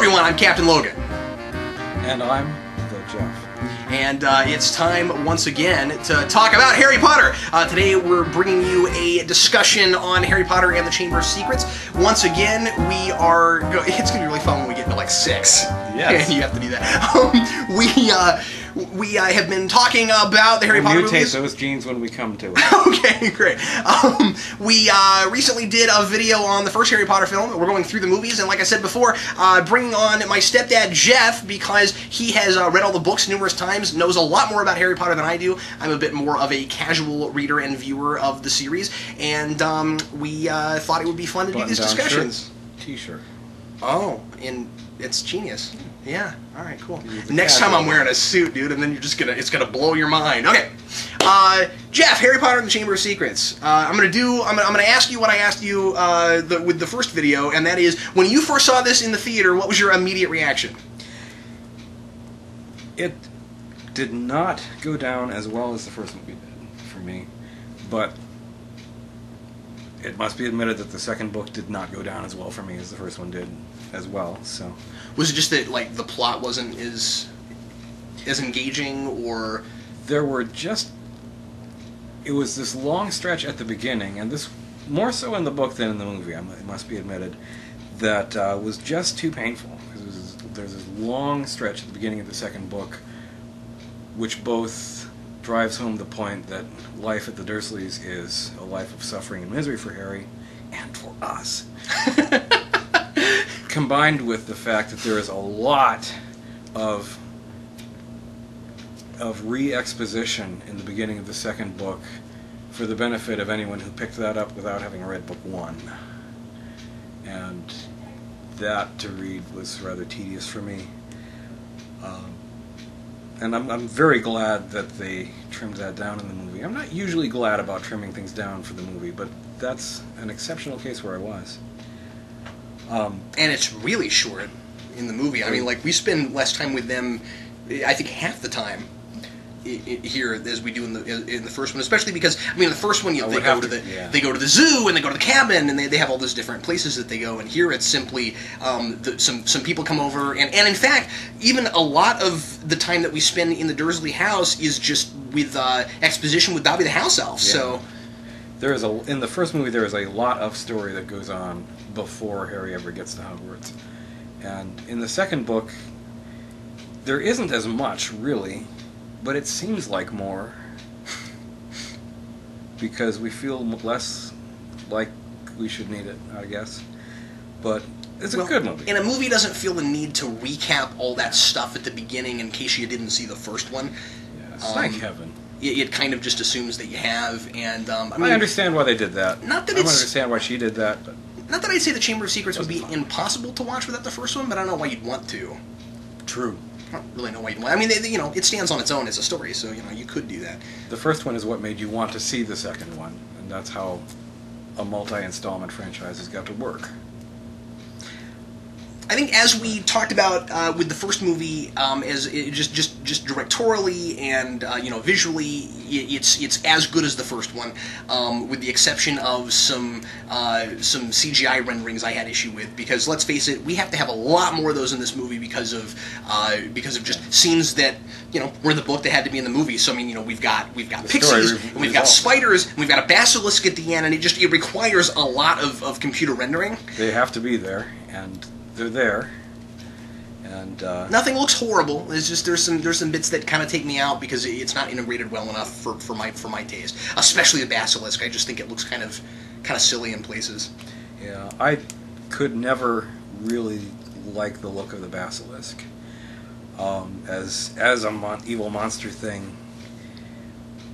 everyone, I'm Captain Logan. And I'm the Geoff. And it's time once again to talk about Harry Potter. Today we're bringing you a discussion on Harry Potter and the Chamber of Secrets. Once again, it's going to be really fun when we get into like 6. Yes. You have to do that. We have been talking about the Harry Potter mutate movies. those genes when we come to it. Okay, great. We recently did a video on the first Harry Potter film. We're going through the movies, and like I said before, bringing on my stepdad, Geoff, because he has read all the books numerous times, knows a lot more about Harry Potter than I do. I'm a bit more of a casual reader and viewer of the series, and we thought it would be fun to do these discussions. T-shirt. Oh, and it's genius. Yeah. All right. Cool. Next time I'm wearing a suit, dude, and then it's gonna blow your mind. Okay. Geoff, Harry Potter and the Chamber of Secrets. I'm gonna ask you what I asked you with the first video, and that is, when you first saw this in the theater, what was your immediate reaction? It did not go down as well as the first movie did for me, but it must be admitted that the second book did not go down as well for me as the first one did as well. So, was it just that like the plot wasn't as engaging, or there were it was this long stretch at the beginning, and this more so in the book than in the movie, it must be admitted, that was just too painful. There's this long stretch at the beginning of the second book which both drives home the point that life at the Dursleys is a life of suffering and misery for Harry, and for us. Combined with the fact that there is a lot of re-exposition in the beginning of the second book for the benefit of anyone who picked that up without having read book 1. And that to read was rather tedious for me. And I'm very glad that they trimmed that down in the movie. I'm not usually glad about trimming things down for the movie, but that's an exceptional case where I was. And it's really short in the movie. I mean, like, we spend less time with them, I think half the time here as we do in the first one, especially because, I mean, in the first one they go to the zoo and they go to the cabin and they have all those different places that they go, and here it's simply some people come over, and in fact even a lot of the time that we spend in the Dursley house is just with exposition with Dobby the house elf. Yeah. So there is in the first movie there is a lot of story that goes on before Harry ever gets to Hogwarts, and in the second book there isn't as much really. But it seems like more, because we feel less like we should need it, I guess. But it's a good movie. And a movie doesn't feel the need to recap all that stuff at the beginning in case you didn't see the first one. Yes, thank heaven. It kind of just assumes that you have, and I understand why they did that. Not that I don't understand why she did that. But not that I'd say the Chamber of Secrets would be impossible to watch without the first one, but I don't know why you'd want to. True. I don't really know why you'd want. I mean, it stands on its own as a story, so you could do that. The first one is what made you want to see the second one, and that's how a multi-installment franchise has got to work. I think, as we talked about with the first movie, as just directorially and visually, it's as good as the first one, with the exception of some CGI renderings I had issue with, because let's face it, we have to have a lot more of those in this movie because of just scenes that were in the book that had to be in the movie. So I mean, we've got pixies, and we've got spiders, and we've got a basilisk at the end, and it requires a lot of computer rendering. They have to be there, and they're there, and nothing looks horrible. It's just there's some bits that kind of take me out because it's not integrated well enough for my taste. Especially the basilisk. I just think it looks kind of silly in places. Yeah, I could never really like the look of the basilisk as a evil monster thing.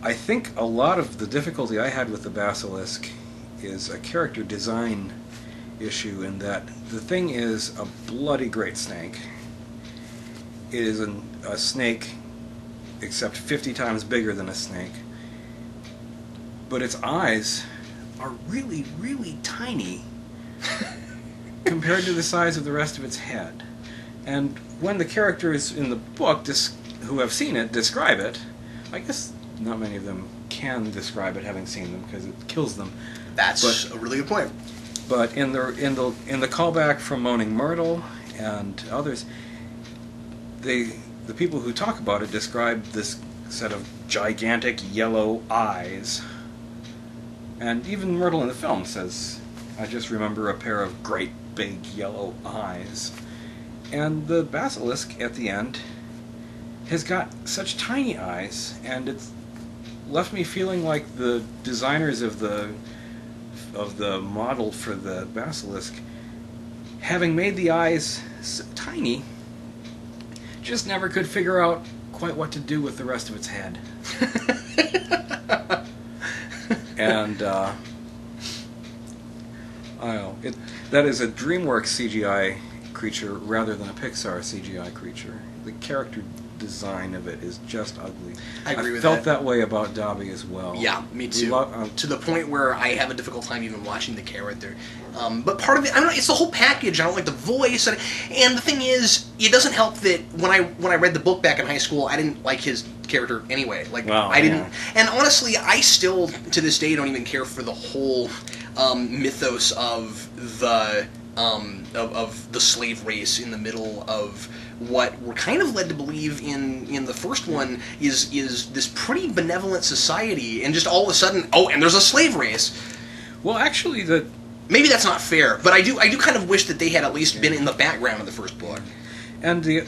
I think a lot of the difficulty I had with the basilisk is a character design issue, in that the thing is a bloody great snake. It is a snake, except 50 times bigger than a snake. But its eyes are really, really tiny compared to the size of the rest of its head. And when the characters in the book who have seen it describe it, I guess not many of them can describe it having seen them because it kills them. That's a really good point. But in the callback from Moaning Myrtle and others, the people who talk about it describe this set of gigantic yellow eyes. And even Myrtle in the film says, "I just remember a pair of great big yellow eyes." And the basilisk at the end has got such tiny eyes, and it's left me feeling like the designers of the model for the basilisk, having made the eyes so tiny, just never could figure out quite what to do with the rest of its head. And I don't know, that is a DreamWorks CGI creature rather than a Pixar CGI creature. The character design of it is just ugly. I agree with that. I felt that way about Dobby as well. Yeah, me too. To the point where I have a difficult time even watching the character. But part of it, I don't know, it's the whole package. I don't like the voice, and the thing is, it doesn't help that when I read the book back in high school, I didn't like his character anyway. I didn't, and honestly, I still to this day don't even care for the whole mythos of the slave race in the middle of what we're kind of led to believe in the first one is this pretty benevolent society, and just all of a sudden, oh, and there's a slave race. Well, actually, maybe that's not fair, but I do kind of wish that they had at least been in the background of the first book. And the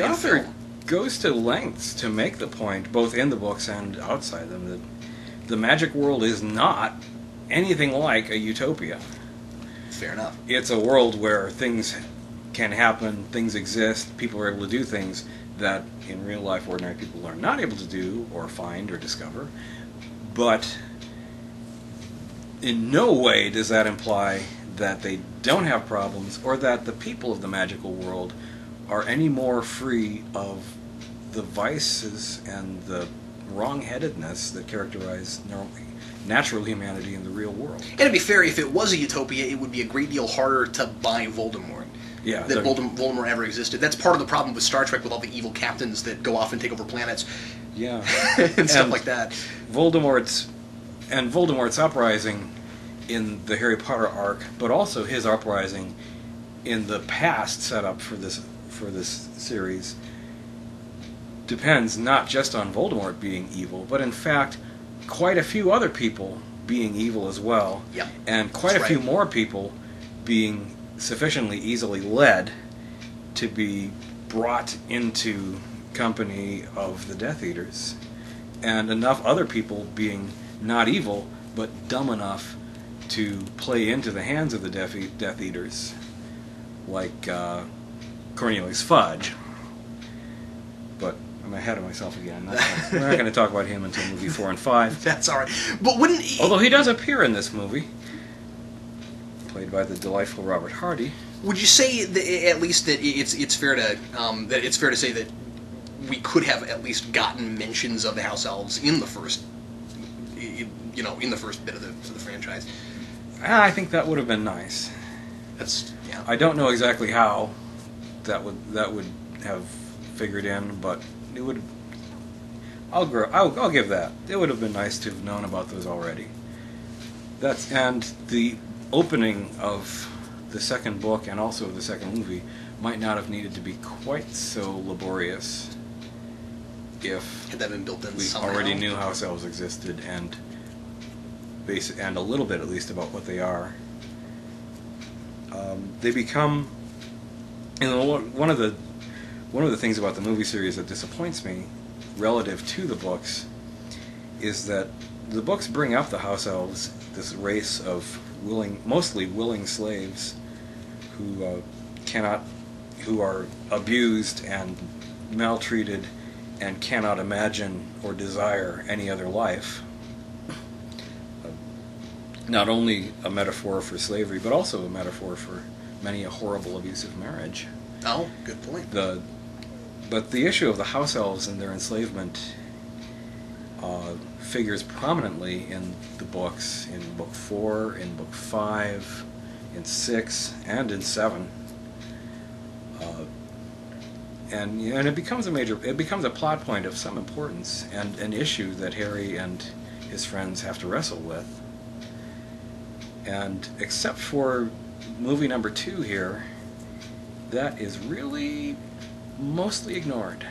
author goes to lengths to make the point, both in the books and outside them, that the magic world is not anything like a utopia. Fair enough. It's a world where things can happen, things exist, people are able to do things that in real life ordinary people are not able to do or find or discover. But in no way does that imply that they don't have problems or that the people of the magical world are any more free of the vices and the wrong-headedness that characterize natural humanity in the real world. And to be fair, if it was a utopia, it would be a great deal harder to buy Voldemort. Yeah, that Voldemort ever existed. That's part of the problem with Star Trek, with all the evil captains that go off and take over planets. Yeah. and stuff like that. Voldemort's uprising in the Harry Potter arc, but also his uprising in the past setup for this series, depends not just on Voldemort being evil, but in fact quite a few other people being evil as well. Yep. And quite a few more people being sufficiently easily led to be brought into company of the Death Eaters, and enough other people being not evil but dumb enough to play into the hands of the Death Eaters, like Cornelius Fudge. But I'm ahead of myself again. We're not going to talk about him until movie 4 and 5. That's all right. But although he does appear in this movie, played by the delightful Robert Hardy. Would you say at least that it's fair to say that we could have at least gotten mentions of the House Elves in the first, in the first bit of the franchise? I think that would have been nice. Yeah. I don't know exactly how that would have figured in, but it would. I'll give that. It would have been nice to have known about those already. And the opening of the second book and also of the second movie might not have needed to be quite so laborious if had that been built in we somehow. already knew House Elves existed and a little bit at least about what they are. They become, one of the things about the movie series that disappoints me relative to the books is that the books bring up the House Elves, this race of mostly willing slaves who are abused and maltreated and cannot imagine or desire any other life. Not only a metaphor for slavery, but also a metaphor for many a horrible abusive marriage. Oh, good point. But the issue of the House Elves and their enslavement figures prominently in the books, in Book 4, in Book 5, in 6, and in 7. And it becomes a plot point of some importance and an issue that Harry and his friends have to wrestle with. And except for movie number 2 here, that is really mostly ignored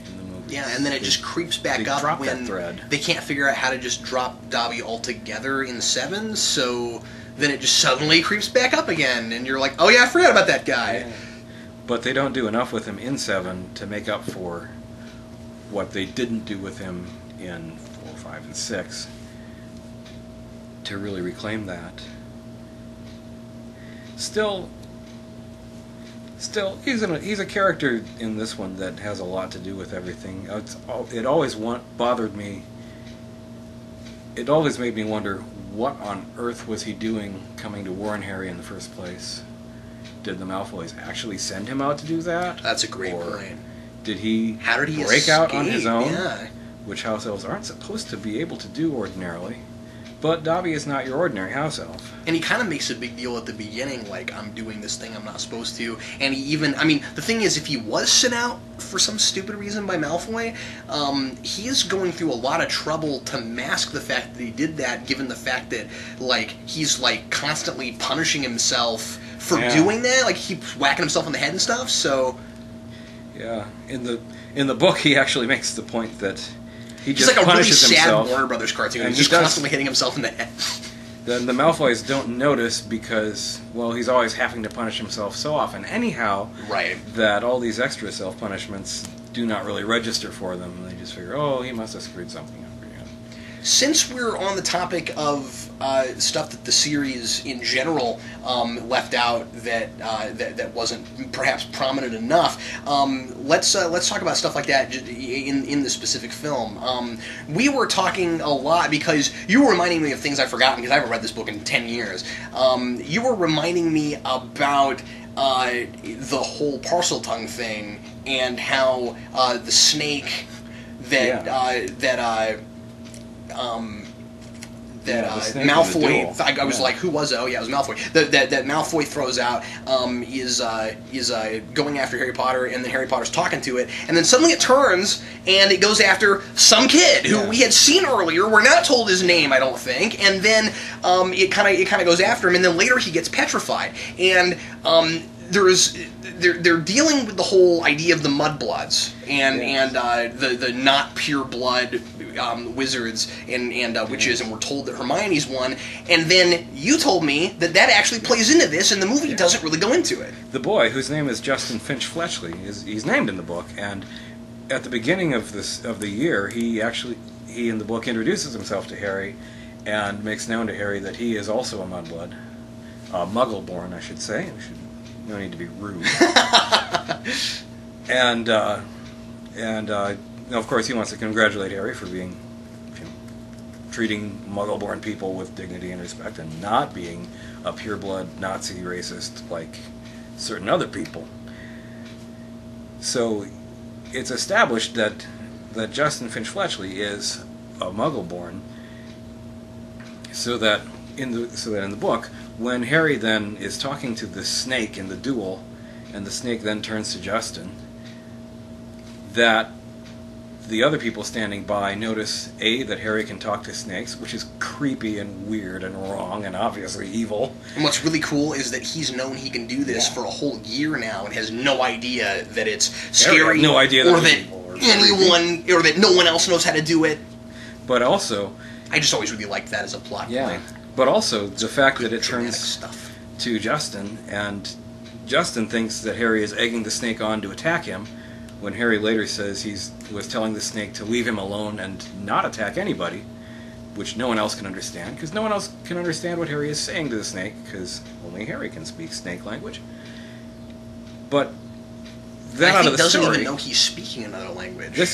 in the movie. Yeah, and then it just creeps back up when they can't figure out how to just drop Dobby altogether in 7, so then it just suddenly creeps back up again, and you're like, oh yeah, I forgot about that guy. Yeah. But they don't do enough with him in 7 to make up for what they didn't do with him in 4, 5, and 6 to really reclaim that. Still, he's a character in this one that has a lot to do with everything. It always bothered me. It always made me wonder, what on earth was he doing coming to warn Harry in the first place? Did the Malfoys actually send him out to do that? That's a great point. Did he break out on his own? Yeah. Which house elves aren't supposed to be able to do ordinarily. But Dobby is not your ordinary house elf. And he kind of makes a big deal at the beginning, like, I'm doing this thing I'm not supposed to. And he even, I mean, the thing is, if he was sent out for some stupid reason by Malfoy, he is going through a lot of trouble to mask the fact that he did that, given the fact that, like, he's, like, constantly punishing himself for doing that. Like, he keeps whacking himself in the head and stuff, so... Yeah, in the book, he actually makes the point that he's like a really sad Warner Brothers cartoon. He's just constantly hitting himself in the head. The Malfoys don't notice because, well, he's always having to punish himself so often anyhow, that all these extra self-punishments do not really register for them. They just figure, oh, he must have screwed something up again. Since we're on the topic of stuff that the series in general left out that wasn't perhaps prominent enough, let's talk about stuff like that in the specific film. We were talking a lot because you were reminding me of things I've forgotten because I haven't read this book in 10 years. You were reminding me about the whole parcel tongue thing and how the snake Malfoy. I was like, who was it? Oh yeah, it was Malfoy. That Malfoy throws out is going after Harry Potter, and then Harry Potter's talking to it, and then suddenly it turns and it goes after some kid who we had seen earlier. We're not told his name, I don't think, and then it kind of goes after him, and then later he gets petrified, and they're dealing with the whole idea of the mudbloods and the not pure blood wizards and witches, and we're told that Hermione's one, and then you told me that actually plays into this, and the movie doesn't really go into it. The boy, whose name is Justin Finch Fletchley, he's named in the book, and at the beginning of the year, he in the book introduces himself to Harry and makes known to Harry that he is also a mudblood, Muggle-born, I should say. No need to be rude. and of course he wants to congratulate Harry for being, treating Muggle-born people with dignity and respect and not being a pure-blood Nazi racist like certain other people. So it's established that Justin Finch Fletchley is a Muggle-born, so that in the book, when Harry then is talking to the snake in the duel, and the snake then turns to Justin, that the other people standing by notice, A, that Harry can talk to snakes, which is creepy and weird and wrong and obviously evil. And what's really cool is that he's known he can do this for a whole year now and has no idea that it's scary, no idea or that no one else knows how to do it. But also, I just always really liked that as a plot point. But also the fact that it turns to Justin, and Justin thinks that Harry is egging the snake on to attack him, when Harry later says he was telling the snake to leave him alone and not attack anybody, which no one else can understand, because no one else can understand what Harry is saying to the snake, because only Harry can speak snake language. But that out of the story, doesn't even know he's speaking another language. It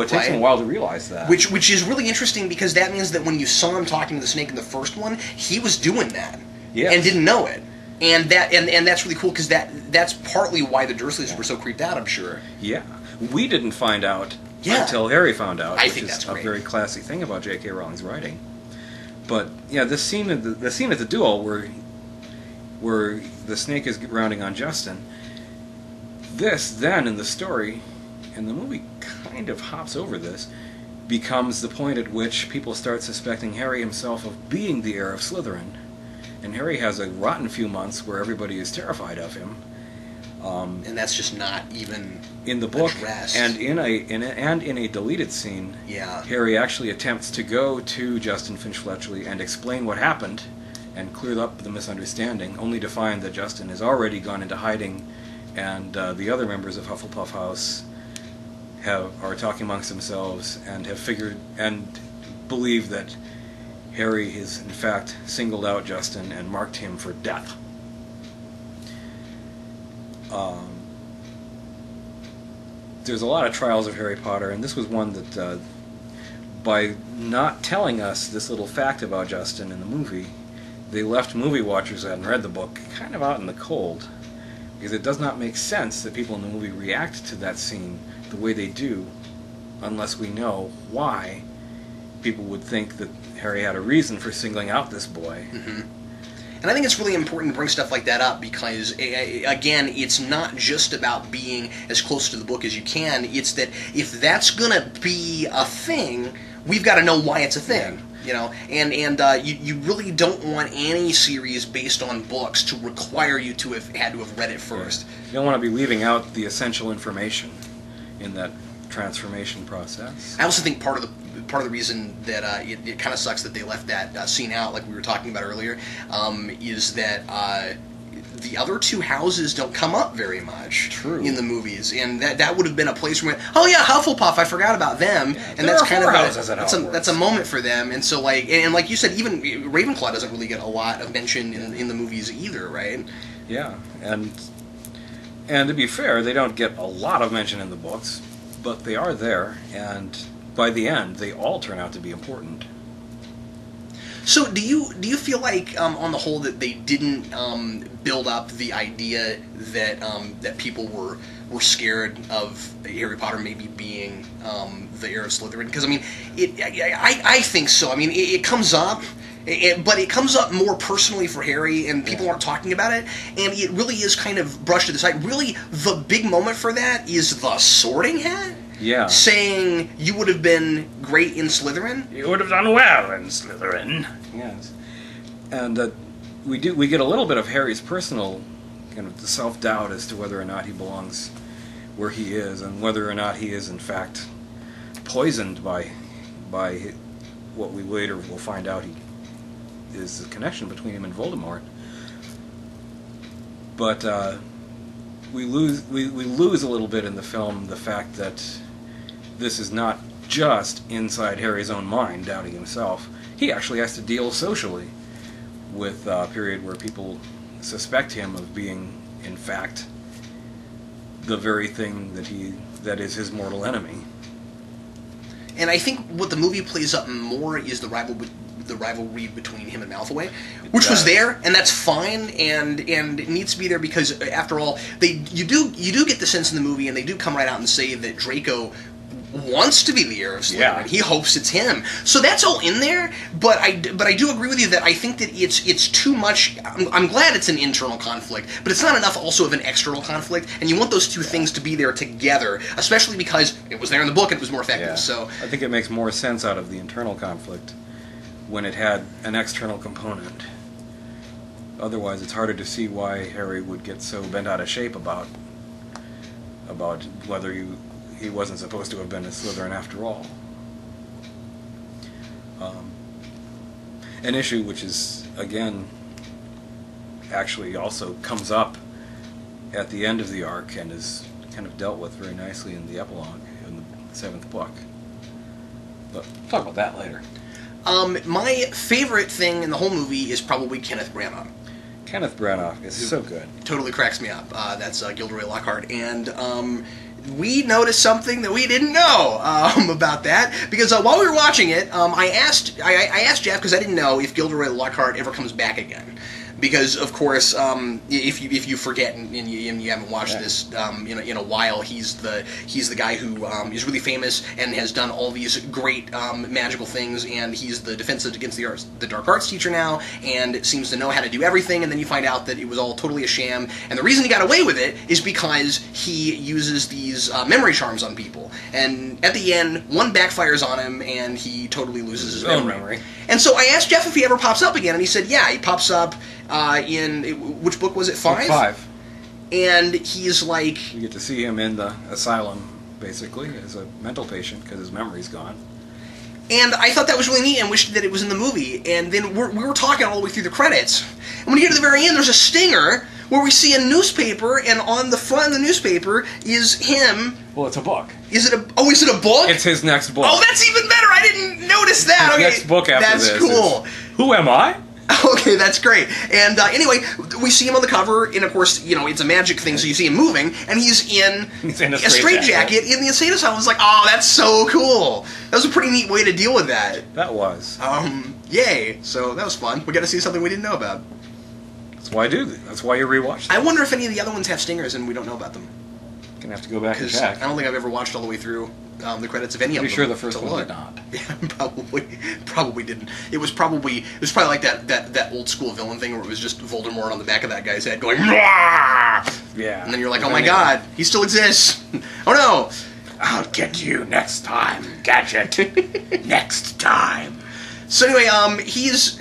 takes him a while to realize that. Which is really interesting, because that means that when you saw him talking to the snake in the first one, he was doing that and didn't know it. And that's really cool, because that's partly why the Dursleys were so creeped out, I'm sure. Yeah. We didn't find out until Harry found out, which is a very classy thing about J.K. Rowling's writing. But yeah, this scene at the duel where the snake is rounding on Justin, this then in the story, and the movie kind of hops over this, becomes the point at which people start suspecting Harry himself of being the heir of Slytherin. And Harry has a rotten few months where everybody is terrified of him, And that's just not even in the book addressed. And in a deleted scene. Yeah. Harry actually attempts to go to Justin Finch-Fletchley and explain what happened and clear up the misunderstanding, only to find that Justin has already gone into hiding, and the other members of Hufflepuff House are talking amongst themselves and have figured and believe that Harry has in fact singled out Justin and marked him for death. There's a lot of trials of Harry Potter, and this was one that, by not telling us this little fact about Justin in the movie, they left movie watchers who hadn't read the book kind of out in the cold, because it does not make sense that people in the movie react to that scene the way they do unless we know why people would think that Harry had a reason for singling out this boy. Mm-hmm. And I think it's really important to bring stuff like that up because, again, it's not just about being as close to the book as you can. It's that if that's going to be a thing, we've got to know why it's a thing. You know, and you really don't want any series based on books to require you to have had to have read it first. You don't want to be leaving out the essential information in that transformation process. I also think part of the reason that it kind of sucks that they left that scene out, like we were talking about earlier, is that the other two houses don't come up very much in the movies, and that would have been a place where, oh yeah, Hufflepuff, I forgot about them, and that's kind of that's a moment for them, and so like you said, even Ravenclaw doesn't really get a lot of mention in the movies either, right? Yeah, and to be fair, they don't get a lot of mention in the books, but they are there, and by the end, they all turn out to be important. So do you feel like, on the whole, that they didn't build up the idea that that people were scared of Harry Potter maybe being the heir of Slytherin? Because I mean, I think so. I mean, it comes up. But it comes up more personally for Harry, and people aren't talking about it, and it really is kind of brushed to the side. Really, the big moment for that is the Sorting Hat. Yeah. Saying, you would have been great in Slytherin. You would have done well in Slytherin. Yes. And we get a little bit of Harry's personal kind of self-doubt as to whether or not he belongs where he is, and whether or not he is in fact poisoned by what we later will find out is the connection between him and Voldemort. But we lose a little bit in the film the fact that this is not just inside Harry's own mind, doubting himself. He actually has to deal socially with a period where people suspect him of being, in fact, the very thing that is his mortal enemy. And I think what the movie plays up more is the rivalry between him and Malfoy, which was there, and that's fine, and it needs to be there because, after all, you do get the sense in the movie, and they do come right out and say that Draco wants to be the heir of Slytherin. Yeah. He hopes it's him. So that's all in there, but I do agree with you that I think that it's too much. I'm glad it's an internal conflict, but it's not enough also of an external conflict, and you want those two things to be there together, especially because it was there in the book and it was more effective. Yeah. So I think it makes more sense out of the internal conflict when it had an external component. Otherwise, it's harder to see why Harry would get so bent out of shape about whether he wasn't supposed to have been a Slytherin after all. An issue which is, again, actually also comes up at the end of the arc and is kind of dealt with very nicely in the epilogue in the 7th book. But we'll talk about that later. My favorite thing in the whole movie is probably Kenneth Branagh. Kenneth Branagh is so good. Totally cracks me up. That's Gilderoy Lockhart. And we noticed something that we didn't know about that, because while we were watching it, I asked Jeff, because I didn't know if Gilderoy Lockhart ever comes back again. Because, of course, if you forget and you haven't watched this in a while, he's the guy who is really famous and has done all these great magical things, and he's the Defense Against the Dark Arts teacher now, and seems to know how to do everything. And then you find out that it was all totally a sham, and the reason he got away with it is because he uses these memory charms on people. And at the end, one backfires on him, and he totally loses his memory. And so I asked Jeff if he ever pops up again, and he said, yeah, he pops up in, which book was it, 5? Book 5. and he's like... You get to see him in the asylum, basically, as a mental patient, because his memory's gone. And I thought that was really neat and wished that it was in the movie. And then we were talking all the way through the credits. And when you get to the very end, there's a stinger where we see a newspaper, and on the front of the newspaper is him. Well, it's a book. Is it a book? It's his next book. Oh, that's even better! I didn't notice that! His next book after this. That's cool. Who am I? Okay, that's great. And anyway, we see him on the cover, and of course, it's a magic thing, so you see him moving, and he's in a straitjacket in the insane asylum. I was like, oh, that's so cool. That was a pretty neat way to deal with that. That was. Yay. So that was fun. We got to see something we didn't know about. That's why I do. That's why you rewatch them. I wonder if any of the other ones have stingers and we don't know about them. Gonna have to go back and check. I don't think I've ever watched all the way through the credits of any of them. Pretty sure the first one did not. Yeah, probably didn't. It was probably like that old school villain thing where it was just Voldemort on the back of that guy's head going, "Rah!" Yeah. And then you're like, oh my god, he still exists. Oh no. I'll get you next time, Gadget. Next time. So anyway, he's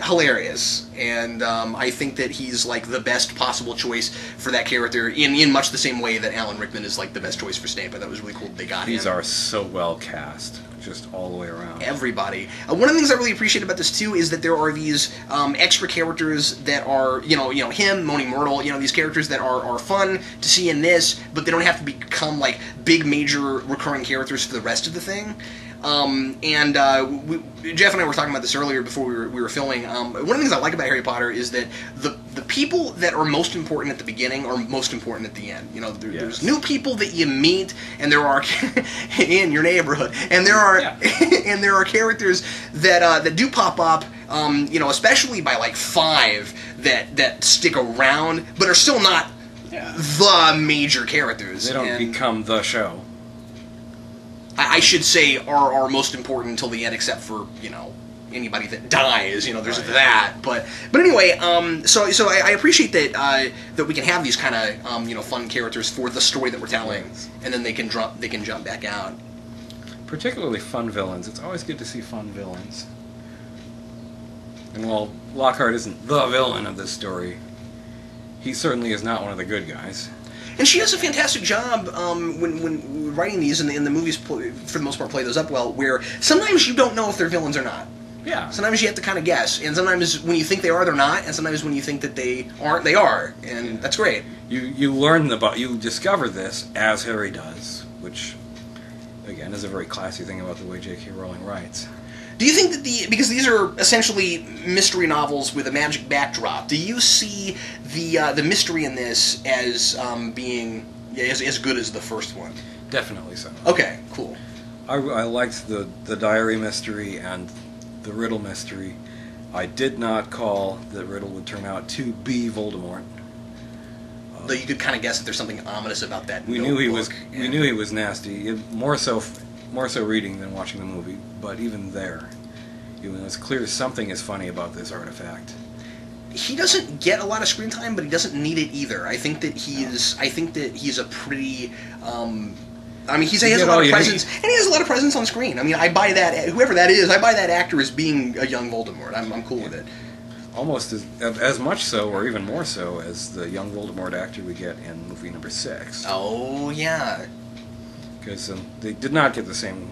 hilarious, and I think that he's like the best possible choice for that character in much the same way that Alan Rickman is like the best choice for Snape. But that was really cool that they got him. These are so well cast, just all the way around. Everybody. One of the things I really appreciate about this too is that there are these extra characters that are him, Moaning Myrtle, these characters that are fun to see in this, but they don't have to become like big major recurring characters for the rest of the thing. Jeff and I were talking about this earlier before we were filming. One of the things I like about Harry Potter is that the people that are most important at the beginning are most important at the end. There's new people that you meet, and there are in your neighborhood, and there are and there are characters that do pop up. Especially by like 5 that stick around, but are still not the major characters. They don't become the show. I should say are most important until the end, except for anybody that dies. There's that. But anyway, so I appreciate that we can have these kind of fun characters for the story that we're telling, and then they can jump back out. Particularly fun villains. It's always good to see fun villains. And while Lockhart isn't the villain of this story, he certainly is not one of the good guys. And she does a fantastic job when writing these, and the movies, for the most part, play those up well, where sometimes you don't know if they're villains or not. Yeah. Sometimes you have to kind of guess, and sometimes when you think they are, they're not, and sometimes when you think that they aren't, they are, and that's great. You discover this as Harry does, which, again, is a very classy thing about the way J.K. Rowling writes. Do you think that because these are essentially mystery novels with a magic backdrop, do you see the mystery in this as being as good as the first one? Definitely so. Okay, cool. I liked the diary mystery and the riddle mystery. I did not call that Riddle would turn out to be Voldemort. Though you could kind of guess that there's something ominous about that. We knew he was nasty. More so reading than watching the movie. But even there, it's clear something is funny about this artifact. He doesn't get a lot of screen time, but he doesn't need it either. I think that he's a pretty. He has a lot of presence, and he has a lot of presence on screen. I buy that. Whoever that is, I buy that actor as being a young Voldemort. I'm cool with it. Almost as much so, or even more so, as the young Voldemort actor we get in movie number 6. Oh yeah. Because they did not get the same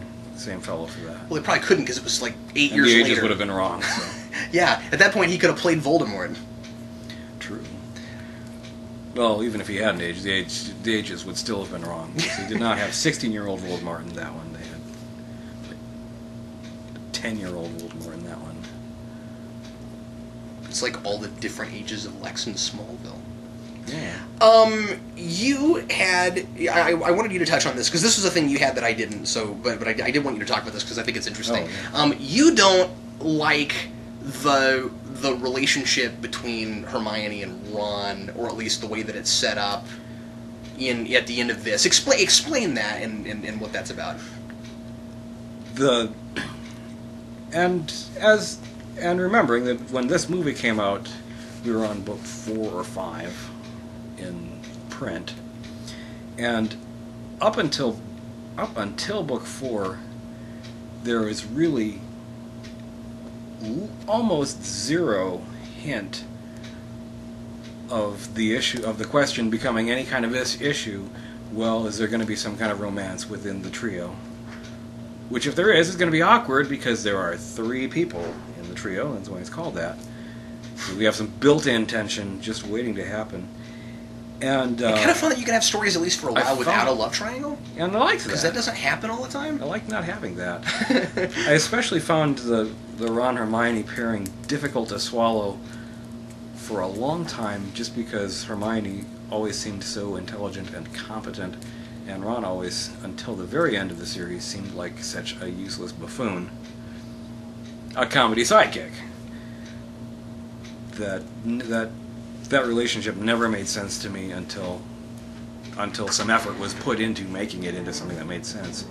fellow for that. Well, they probably couldn't because it was like 8 years later. The ages would have been wrong. So. Yeah, at that point he could have played Voldemort. True. Well, even if he hadn't aged, the ages would still have been wrong. They did not have 16-year-old Voldemort in that one. They had 10-year-old Voldemort in that one. It's like all the different ages of Lex in Smallville. Yeah. You had... I wanted you to touch on this, because this was a thing you had that I didn't, but I did want you to talk about this, because I think it's interesting. Oh, yeah. You don't like the relationship between Hermione and Ron, or at least the way that it's set up at the end of this. Explain that and what that's about. And remembering that when this movie came out, we were on book 4 or 5 in print, and up until book 4, there is really almost zero hint of the question becoming any kind of this issue, well, is there going to be some kind of romance within the trio? Which, if there is going to be awkward because there are 3 people in the trio, and that's why it's called that. So we have some built-in tension just waiting to happen. And it's kind of fun that you can have stories at least for a while without a love triangle. And I like that. Because that doesn't happen all the time. I like not having that. I especially found the Ron-Hermione pairing difficult to swallow for a long time, just because Hermione always seemed so intelligent and competent, and Ron always, until the very end of the series, seemed like such a useless buffoon. A comedy sidekick. That relationship never made sense to me until some effort was put into making it into something that made sense.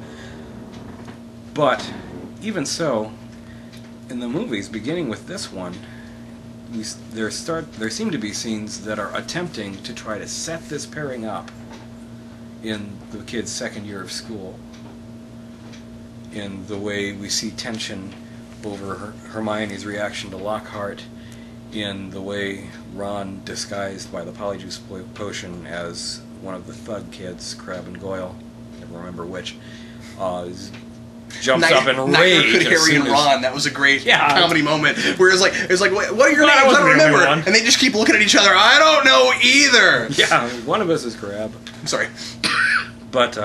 But even so, in the movies, beginning with this one, there seem to be scenes that are attempting to try to set this pairing up in the kid's second year of school. In the way we see tension over Hermione's reaction to Lockhart, in the way Ron, disguised by the polyjuice potion as one of the thug kids, Crabbe and Goyle, I never remember which, jumps up in rage. Good Harry and Ron. That was a great comedy moment where it was like, what are your names? I don't remember. And they just keep looking at each other. I don't know either. Yeah, one of us is Crabbe. I'm sorry. But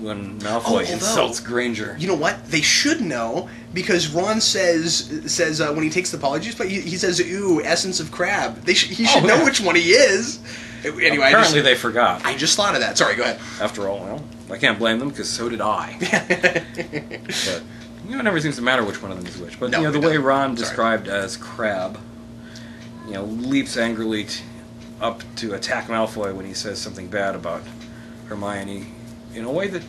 when Malfoy insults Granger. You know what? They should know, because Ron says when he takes the polyjuice, but he says, "Ooh, essence of Crabbe." He should know which one he is. Anyway, apparently they forgot. I just thought of that. Sorry, go ahead. After all, well, I can't blame them, because so did I. But it never seems to matter which one of them is which. But no, the way Ron described as Crabbe, leaps angrily up to attack Malfoy when he says something bad about Hermione, in a way that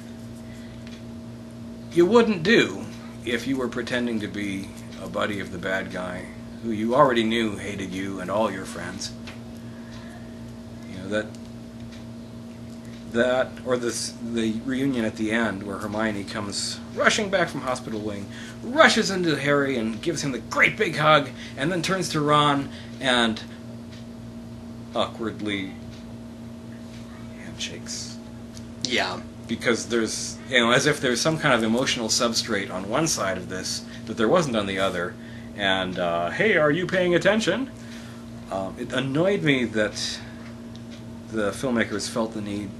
you wouldn't do if you were pretending to be a buddy of the bad guy who you already knew hated you and all your friends. Or the reunion at the end where Hermione comes rushing back from Hospital Wing, rushes into Harry and gives him the great big hug, and then turns to Ron and awkwardly handshakes. Yeah. Because there's, as if there's some kind of emotional substrate on one side of this that there wasn't on the other. And, hey, are you paying attention? It annoyed me that the filmmakers felt the need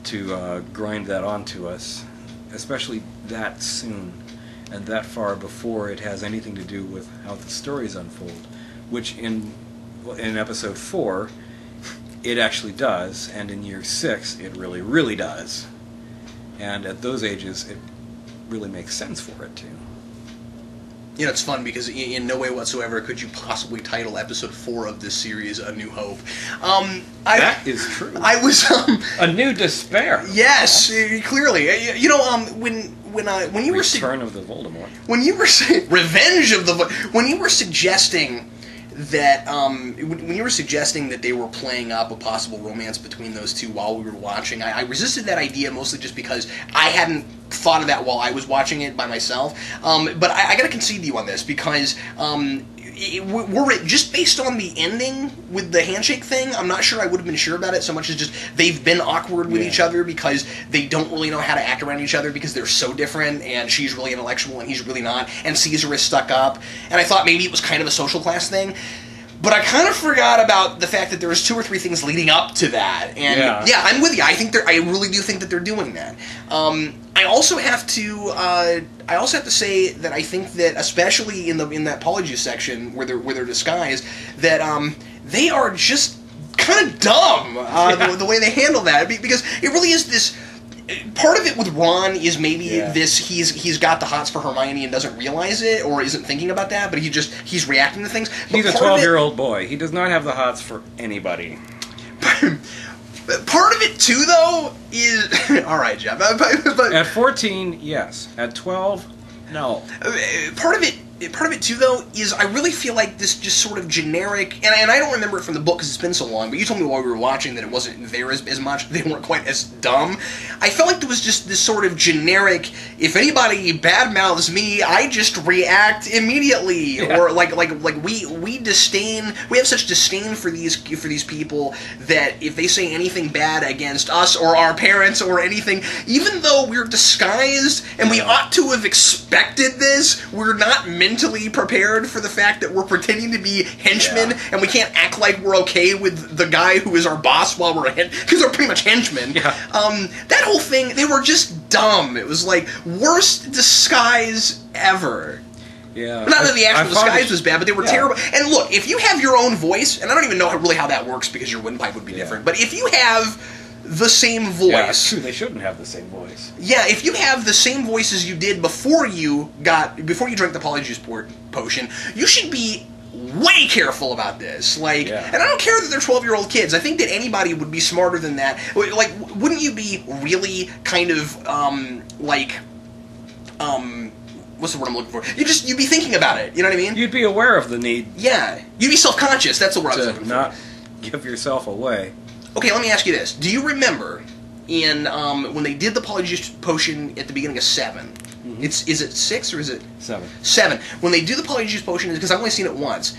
to grind that onto us, especially that soon and that far before it has anything to do with how the stories unfold, which in episode 4 it actually does, and in year 6 it really, really does. And at those ages it really makes sense for it to. It's fun because in no way whatsoever could you possibly title episode 4 of this series A New Hope. That is true. I was A New Despair. Yes, clearly. When you were Return of the Voldemort. When you were Revenge of the when you were suggesting that they were playing up a possible romance between those two while we were watching, I resisted that idea mostly just because I hadn't thought of that while I was watching it by myself. But I got to concede to you on this, because just based on the ending with the handshake thing, I'm not sure I would have been sure about it so much as just they've been awkward with each other because they don't really know how to act around each other because they're so different, and she's really intellectual and he's really not, and Caesar is stuck up, and I thought maybe it was kind of a social class thing. But I kind of forgot about the fact that there was 2 or 3 things leading up to that, and yeah I'm with you. I really do think that they're doing that. I also have to say that I think that, especially in that Polyjuice section where they're disguised, that they are just kind of dumb the way they handle that, because it really is this. Part of it with Ron is maybe this he's got the hots for Hermione and doesn't realize it or isn't thinking about that, but he's reacting to things. But he's a 12-year-old boy. He does not have the hots for anybody. Part of it too, though, is all right, Geoff. But at 14, yes. At 12, no. Part of it part of it too, though, is I really feel like this just sort of generic, and I don't remember it from the book because it's been so long, but you told me while we were watching that it wasn't there as much, they weren't quite as dumb. I felt like there was just this sort of generic, if anybody badmouths me, I just react immediately, Yeah. or like we disdain, we have such disdain for these people that if they say anything bad against us or our parents or anything, even though we're disguised and we ought to have expected this, we're not mentally prepared for the fact that we're pretending to be henchmen and we can't act like we're okay with the guy who is our boss while we're because they're pretty much henchmen. Yeah. That whole thing, they were just dumb. It was like worst disguise ever. Yeah. Not that the actual disguise was bad, but they were terrible. And look, if you have your own voice, and I don't even know really how that works because your windpipe would be different, but if you have the same voice... Yeah, that's true. They shouldn't have the same voice. Yeah, if you have the same voice as you did before you drank the polyjuice potion, you should be way careful about this. Like, and I don't care that they're 12-year-old kids. I think that anybody would be smarter than that. Like, wouldn't you be really kind of, what's the word I'm looking for? You'd be thinking about it. You know what I mean? You'd be aware of the need. Yeah. You'd be self-conscious. That's the word I was looking for. Not give yourself away. Okay, let me ask you this. Do you remember in when they did the polyjuice potion at the beginning of 7? Mm-hmm. Is it 6 or is it 7? 7. When they do the polyjuice potion, because I've only seen it once,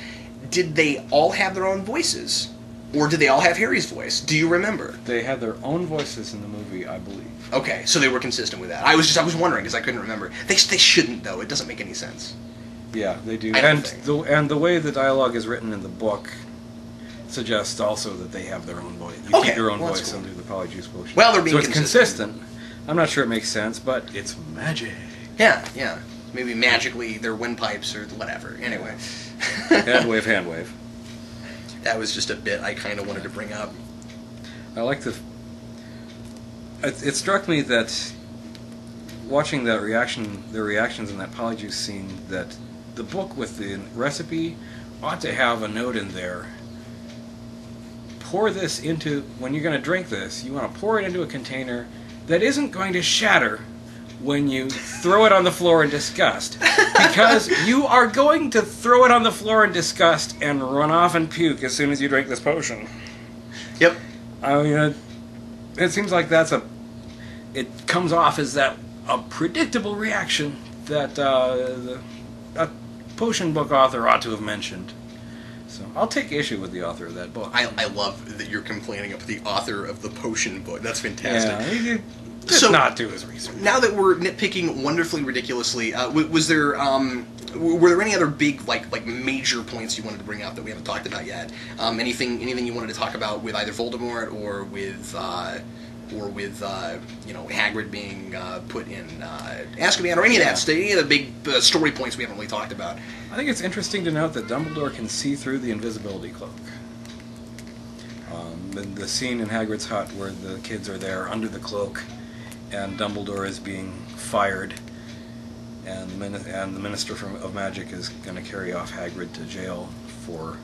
did they all have their own voices, or did they all have Harry's voice? Do you remember? They had their own voices in the movie, I believe. Okay, so they were consistent with that. I was wondering because I couldn't remember. They shouldn't though. It doesn't make any sense. Yeah, they do. I don't think. And the way the dialogue is written in the book suggests also that they have their own voice. You keep your own voice cool. under the polyjuice potion. Well, they're being so it's consistent. I'm not sure it makes sense, but it's magic. Yeah. Maybe magically their windpipes or whatever. Anyway. Hand wave. That was just a bit I kind of wanted to bring up. I like it struck me that watching the reactions in that polyjuice scene, that the book with the recipe ought to have a note in there. Pour this into, when you're going to drink this, you want to pour it into a container that isn't going to shatter when you throw it on the floor in disgust. Because you are going to throw it on the floor in disgust and run off and puke as soon as you drink this potion. Yep. I mean, it seems like it comes off as a predictable reaction that a potion book author ought to have mentioned. So I'll take issue with the author of that book. I love that you're complaining about the author of the potion book. That's fantastic. Yeah, he did not do his research. Now that we're nitpicking wonderfully ridiculously, was there were there any other big like major points you wanted to bring up that we haven't talked about yet? Anything you wanted to talk about with either Voldemort or with Hagrid being put in Azkaban, or any of that, any of the big story points we haven't really talked about? I think it's interesting to note that Dumbledore can see through the invisibility cloak. The scene in Hagrid's hut where the kids are there under the cloak, and Dumbledore is being fired, and the Minister of Magic is going to carry off Hagrid to jail for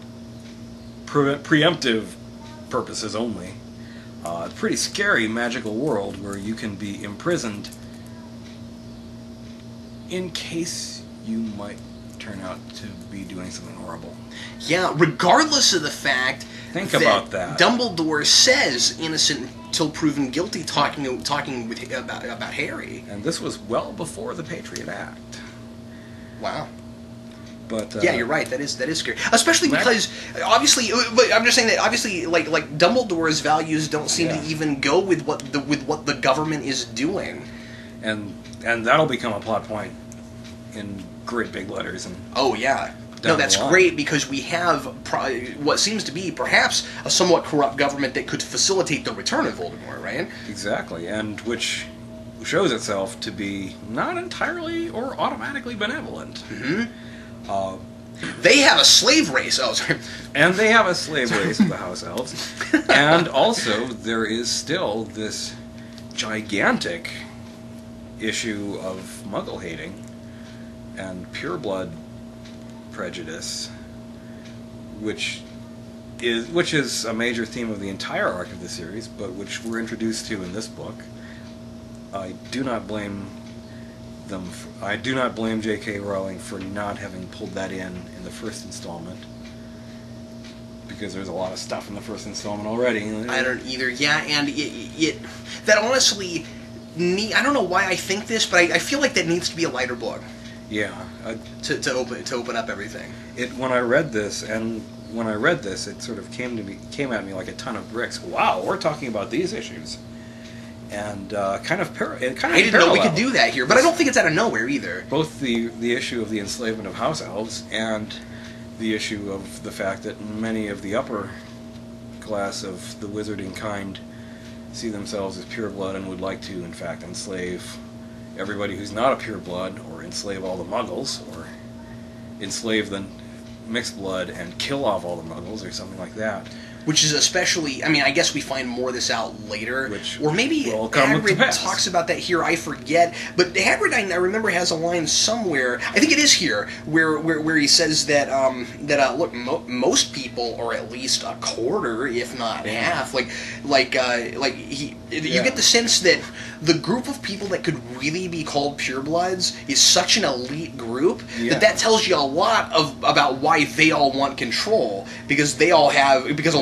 preemptive purposes only. A pretty scary magical world where you can be imprisoned in case you might turn out to be doing something horrible. Yeah, regardless of the fact about that. Dumbledore says innocent till proven guilty, talking about Harry. And this was well before the Patriot Act. Wow. But yeah, you're right. That is scary, especially because obviously. But I'm just saying that obviously, like Dumbledore's values don't seem to even go with what the government is doing. And that'll become a plot point in great big letters. And oh yeah. No, that's great because we have what seems to be perhaps a somewhat corrupt government that could facilitate the return of Voldemort, right? Exactly, and which shows itself to be not entirely or automatically benevolent. Mm-hmm. They have a slave race. Oh, sorry. And they have a slave race of the House Elves. And also, there is still this gigantic issue of Muggle hating and pureblood prejudice, which is a major theme of the entire arc of the series, but which we're introduced to in this book. I do not blame I do not blame J.K. Rowling for not having pulled that in the first installment, because there's a lot of stuff in the first installment already. I don't either. Yeah, and that honestly, I don't know why I think this, but I feel like that needs to be a lighter book. Yeah. To open up everything. When I read this, it sort of came at me like a ton of bricks. Wow, we're talking about these issues. And I didn't know we could do that here, but I don't think it's out of nowhere either. Both the issue of the enslavement of house elves and the issue of the fact that many of the upper class of the wizarding kind see themselves as pureblood and would like to, in fact, enslave everybody who's not a pureblood, or enslave all the muggles, or enslave the mixed blood and kill off all the muggles, or something like that. Which is especially, I mean, I guess we find more of this out later. Or maybe Hagrid talks about that here, I forget. But Hagrid, I remember, has a line somewhere, I think it is here, where he says that, look, most people, or at least a quarter, if not half, you get the sense that the group of people that could really be called purebloods is such an elite group that tells you a lot about why they all want control, because a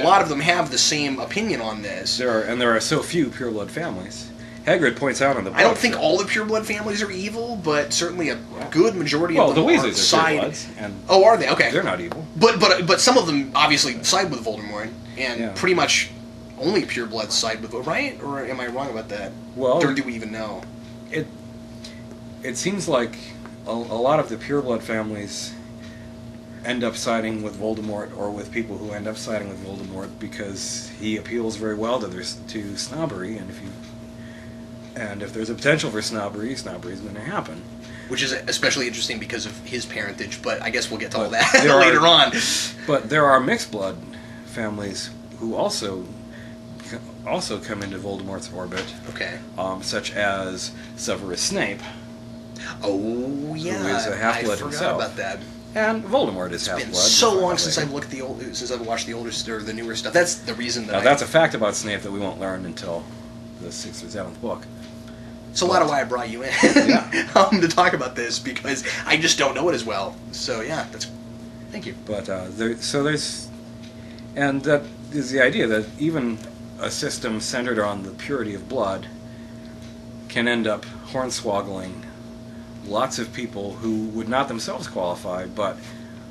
lot of them have the same opinion on this. There are so few pureblood families. Hagrid points out in the book. I don't think all the pureblood families are evil, but certainly a good majority of them the Weasleys are purebloods. Oh, are they? Okay. They're not evil. But some of them obviously side with Voldemort, and pretty much only purebloods side with Voldemort, right? Or am I wrong about that? Well, or do we even know? It seems like a lot of the pureblood families end up siding with Voldemort, or with people who end up siding with Voldemort, because he appeals very well to snobbery, and if there's a potential for snobbery is going to happen. Which is especially interesting because of his parentage, but I guess we'll get to all that later on. But there are mixed blood families who also come into Voldemort's orbit. Okay. Such as Severus Snape. Oh yeah, who is a half-blood himself. I forgot about that. And Voldemort is half-blood. It's been so long since I've looked since I've watched the older or the newer stuff. That's the reason that. That's a fact about Snape that we won't learn until the 6th or 7th book. It's a lot of why I brought you in to talk about this, because I just don't know it as well. So yeah, thank you. But there's, and that is the idea that even a system centered on the purity of blood can end up hornswoggling lots of people who would not themselves qualify, but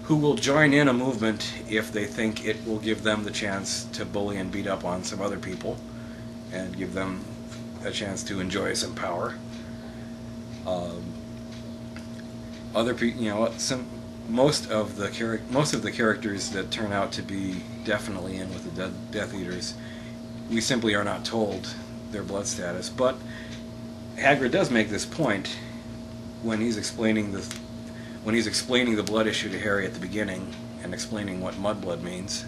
who will join in a movement if they think it will give them the chance to bully and beat up on some other people, and give them a chance to enjoy some power. Other people, most of the characters that turn out to be definitely in with the Death Eaters, we simply are not told their blood status. But Hagrid does make this point when he's explaining the blood issue to Harry at the beginning, and explaining what mudblood means.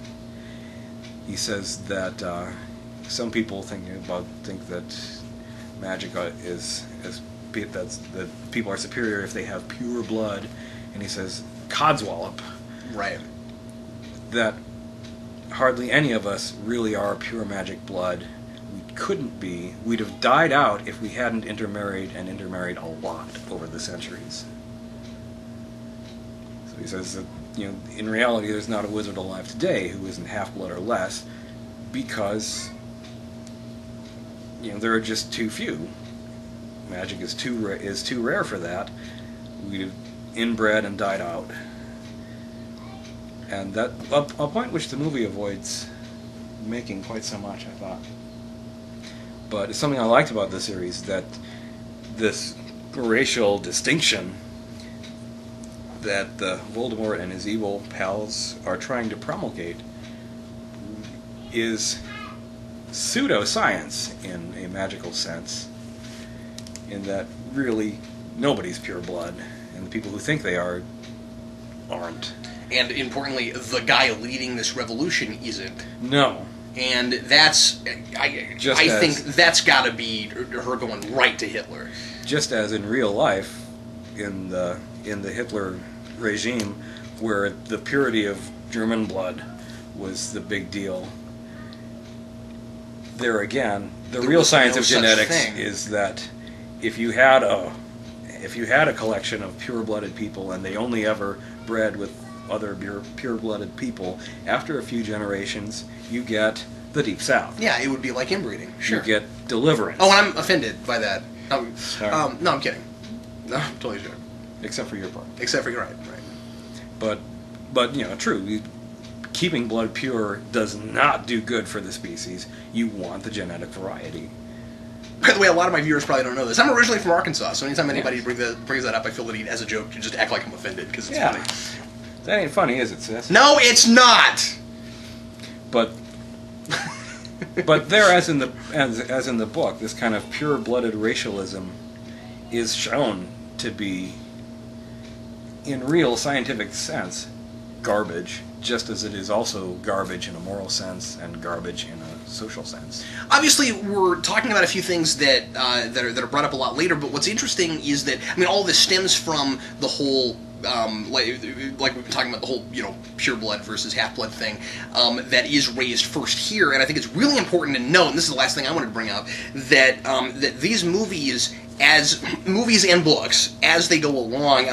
He says that some people think that magic that people are superior if they have pure blood, and he says codswallop. Right. That hardly any of us really are pure magic blood. We couldn't be. We'd have died out if we hadn't intermarried a lot over the centuries. So he says that, in reality, there's not a wizard alive today who isn't half-blood or less, because there are just too few. Magic is too rare for that. We'd have inbred and died out. And that a point which the movie avoids making quite so much, I thought. But it's something I liked about the series, that this racial distinction that Voldemort and his evil pals are trying to promulgate is pseudoscience in a magical sense, in that really nobody's pure blood, and the people who think they are aren't. And importantly, the guy leading this revolution isn't. No. And that's, I think that's got to be her going right to Hitler. Just as in real life, in the Hitler regime, where the purity of German blood was the big deal, there again, the real science of genetics is that if you had if you had a collection of pure-blooded people and they only ever bred with other pure-blooded people, after a few generations, you get the Deep South. Yeah, it would be like inbreeding. Sure. You get deliverance. Oh, and I'm offended by that. Sorry. No, I'm kidding. No, I'm totally joking. Except for your part. Except for right. But you know, true. Keeping blood pure does not do good for the species. You want the genetic variety. By the way, a lot of my viewers probably don't know this. I'm originally from Arkansas, so anytime anybody brings that up, I feel the need as a joke to just act like I'm offended because it's funny. That ain't funny, is it, sis? No, it's not. But there, as in the book, this kind of pure-blooded racialism is shown to be, in real scientific sense, garbage, just as it is also garbage in a moral sense and garbage in a social sense. Obviously, we're talking about a few things that are brought up a lot later, but what's interesting is that, I mean, all this stems from the whole, like we've been talking about the whole, pure blood versus half-blood thing, that is raised first here, and I think it's really important to note, and this is the last thing I wanted to bring up, that these movies, as movies and books, as they go along,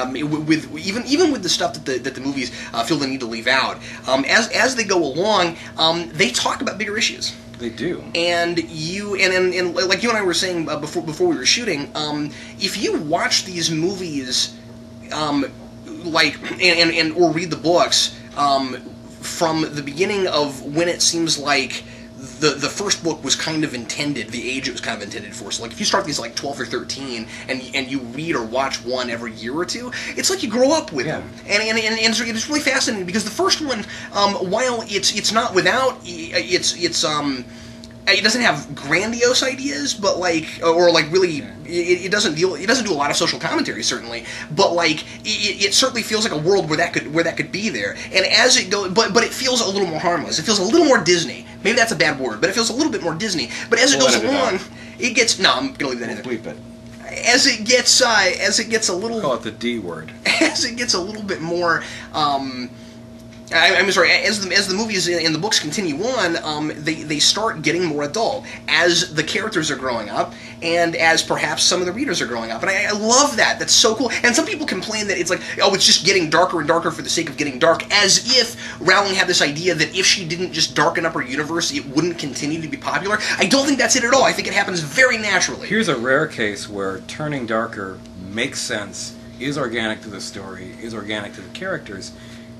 with even with the stuff that the movies feel the need to leave out, as they go along, they talk about bigger issues. They do. And like you and I were saying before we were shooting, if you watch these movies, or read the books, from the beginning of when it seems like the first book was kind of intended, the age it was kind of intended for. So, like, if you start these, like, 12 or 13, and you read or watch one every year or two, it's like you grow up with them. And it's really fascinating, because the first one, while it's not without, it doesn't have grandiose ideas, but it doesn't do a lot of social commentary, certainly, but it certainly feels like a world where that could be there. And as it goes, but it feels a little more harmless. It feels a little more Disney. Maybe that's a bad word, but it feels a little bit more Disney. But as it goes along, it gets I'm gonna leave that in there. Bleep it. As it gets a little, call it the D word. As it gets a little bit more. I'm sorry. As the movies and the books continue on, they start getting more adult as the characters are growing up, and as perhaps some of the readers are growing up. And I love that. That's so cool. And some people complain that it's like, oh, it's just getting darker and darker for the sake of getting dark, as if Rowling had this idea that if she didn't just darken up her universe, it wouldn't continue to be popular. I don't think that's it at all. I think it happens very naturally. Here's a rare case where turning darker makes sense, is organic to the story, is organic to the characters,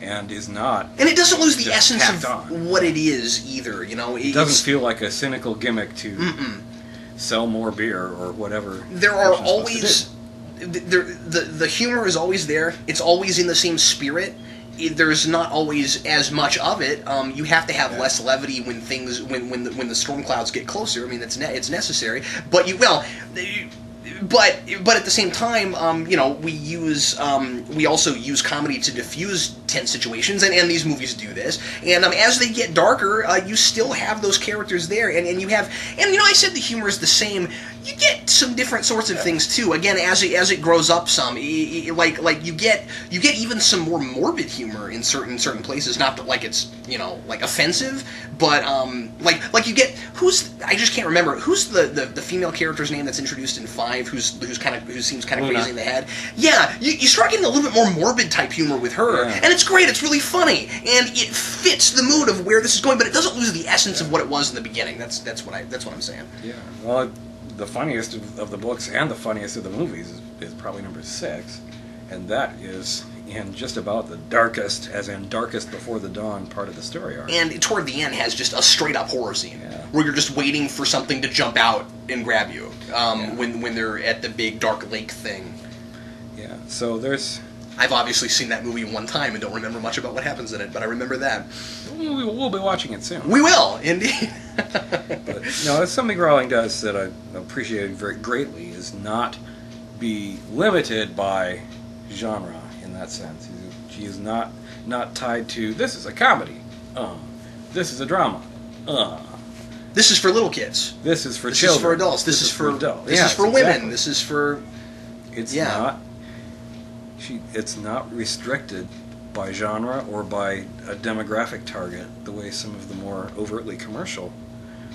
and is not. And it doesn't lose the essence of what it is either, It doesn't feel like a cynical gimmick to sell more beer or whatever. There are always the humor is always there. It's always in the same spirit. There's not always as much of it. You have to have less levity when when the storm clouds get closer. I mean, it's necessary. But But at the same time, we also use comedy to diffuse tense situations, and these movies do this. And as they get darker, you still have those characters there, and you have, I said the humor is the same. You get some different sorts of things too. Again, as it grows up, some like you get even some more morbid humor in certain places. Not that it's offensive, but like you get I just can't remember who's the female character's name that's introduced in 5, who seems kind of crazy in the head. Yeah, you start getting a little bit more morbid type humor with her, and it's great. It's really funny, and it fits the mood of where this is going, but it doesn't lose the essence of what it was in the beginning. That's what I'm saying. Yeah. Well, the funniest of the books and the funniest of the movies is probably number 6, and that is in just about the darkest, as in darkest before the dawn part of the story arc. And toward the end has just a straight up horror scene where you're just waiting for something to jump out and grab you when they're at the big dark lake thing. Yeah, so there's... I've obviously seen that movie one time and don't remember much about what happens in it, but I rember that. We'll be watching it soon. We will, indeed. But that's something Rowling does that I appreciate very greatly, is not be limited by genre in that sense. She is not tied to, this is a comedy, this is a drama, this is for little kids, this is for children, this is for adults, this is for adults, this is for women, this is for... It's not restricted by genre or by a demographic target the way some of the more overtly commercial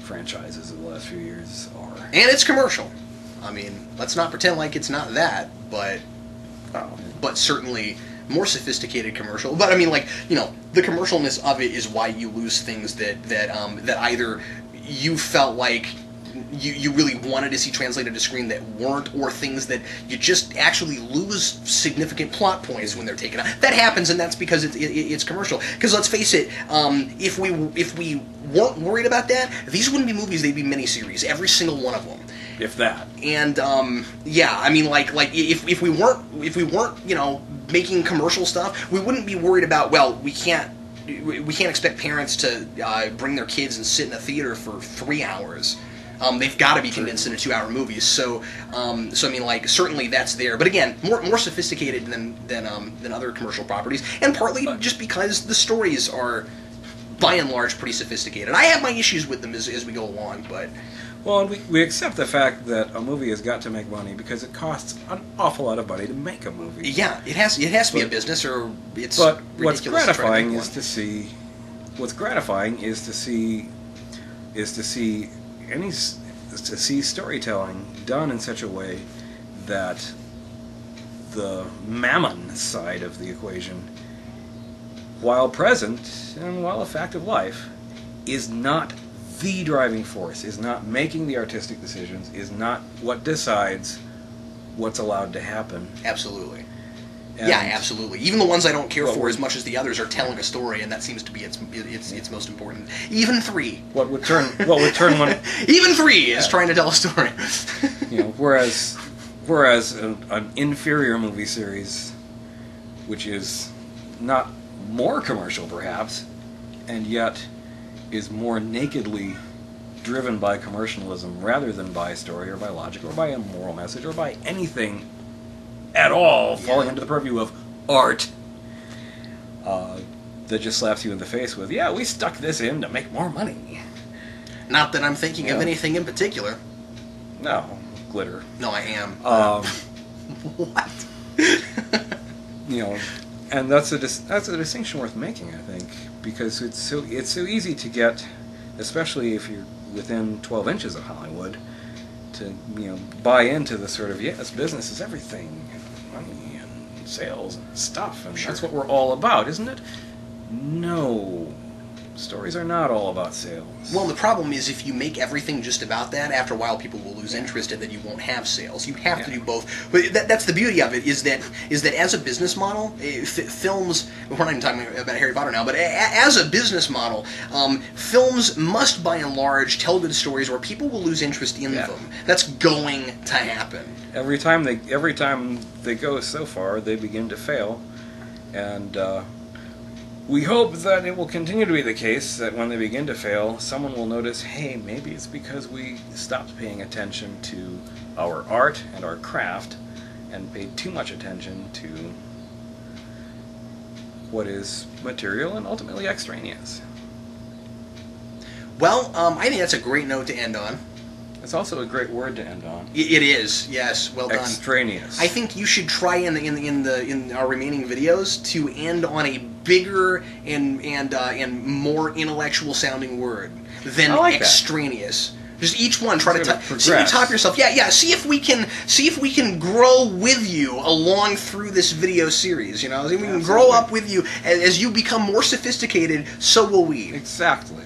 franchises of the last few years are. And it's commercial. I mean, let's not pretend like it's not that, but certainly more sophisticated commercial. But I mean, like, you know, the commercialness of it is why you lose things that either you felt like you really wanted to see translated to screen that weren't, or things that you just actually lose significant plot points when they're taken out. That happens, and that's because it's commercial. Because let's face it, if we weren't worried about that, these wouldn't be movies; they'd be miniseries, every single one of them. If that. And yeah, I mean, like if we weren't you know, making commercial stuff, we wouldn't be worried about, well, we can't expect parents to bring their kids and sit in a theater for 3 hours. They've got to be condensed into 2-hour movies. So I mean, like, certainly that's there. But again, more sophisticated than other commercial properties, and partly just because the stories are, by and large, pretty sophisticated. I have my issues with them as we go along, but. Well, we accept the fact that a movie has got to make money because it costs an awful lot of money to make a movie. Yeah, it has to be a business, or it's. But ridiculous what's gratifying is to see. What's gratifying is to see storytelling done in such a way that the mammon side of the equation, while present and while a fact of life, is not the driving force, is not making the artistic decisions, is not what decides what's allowed to happen. Absolutely. And yeah, absolutely. Even the ones I don't care for as much as the others are telling a story, and that seems to be its most important. Even 3. What would turn one. Even 3 is trying to tell a story. You know, whereas an inferior movie series, which is not more commercial perhaps, and yet is more nakedly driven by commercialism rather than by story or by logic or by a moral message or by anything at all falling into the purview of art, that just slaps you in the face with, yeah, we stuck this in to make more money. Not that I'm thinking of anything in particular. No, glitter. No, I am. What? You know, and that's a distinction worth making, I think, because it's so easy to get, especially if you're within 12 inches of Hollywood, to, you know, buy into the sort of, yes, business is everything, and money and sales and stuff, and that's what we're all about, isn't it? No. Stories are not all about sales. Well, the problem is if you make everything just about that, after a while people will lose interest and then you won't have sales. You have to do both. But that's the beauty of it, is that as a business model, films, we're not even talking about Harry Potter now, but as a business model, films must by and large tell good stories or people will lose interest in them. That's going to happen. Every time they go so far, they begin to fail, and we hope that it will continue to be the case that when they begin to fail, someone will notice, hey, maybe it's because we stopped paying attention to our art and our craft and paid too much attention to what is material and ultimately extraneous. Well, I think that's a great note to end on. It's also a great word to end on. It is, yes. Well done. Extraneous. I think you should try in our remaining videos to end on a bigger and more intellectual sounding word than extraneous. Just each one, try to see if you top yourself. Yeah. See if we can grow with you along through this video series. You know, we can grow up with you as you become more sophisticated. So will we. Exactly.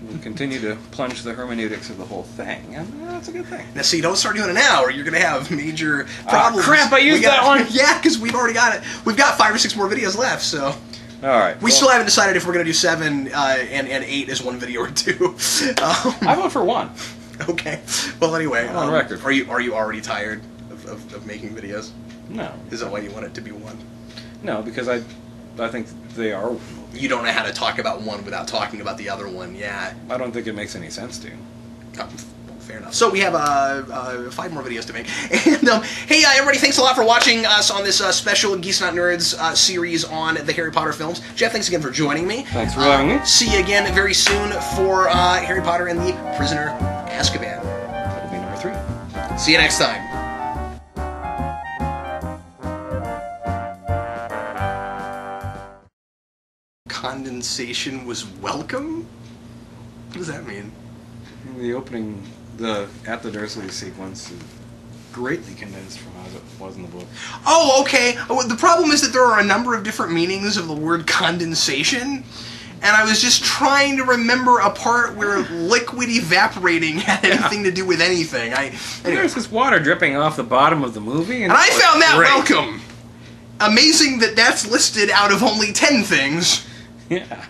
We'll continue to plunge the hermeneutics of the whole thing, and that's a good thing. Now, see, don't start doing it now, or you're going to have major problems. Crap! I used that one. Yeah, because we've already got it. We've got 5 or 6 more videos left, so. All right. We still haven't decided if we're going to do 7 and 8 as one video or 2. I vote for 1. Okay. Well, anyway, on record. Are you already tired of making videos? No. Is that why you want it to be 1? No, because I think they are. You don't know how to talk about one without talking about the other one. Yeah. I don't think it makes any sense to. Well, fair enough. So we have 5 more videos to make. And hey, everybody, thanks a lot for watching us on this special Geeks Not Nerds series on the Harry Potter films. Jeff, thanks again for joining me. Thanks for having me. See you again very soon for Harry Potter and the Prisoner of Azkaban. That'll be number 3. See you next time. Condensation was welcome? What does that mean? The opening the at the Dursley sequence is greatly condensed from as it was in the book. Oh, okay. Well, the problem is that there are a number of different meanings of the word condensation, and I was just trying to remember a part where liquid evaporating had anything to do with anything. Anyway. There's this water dripping off the bottom of the movie, And I found that great. welcome. Amazing that that's listed out of only 10 things. Yeah.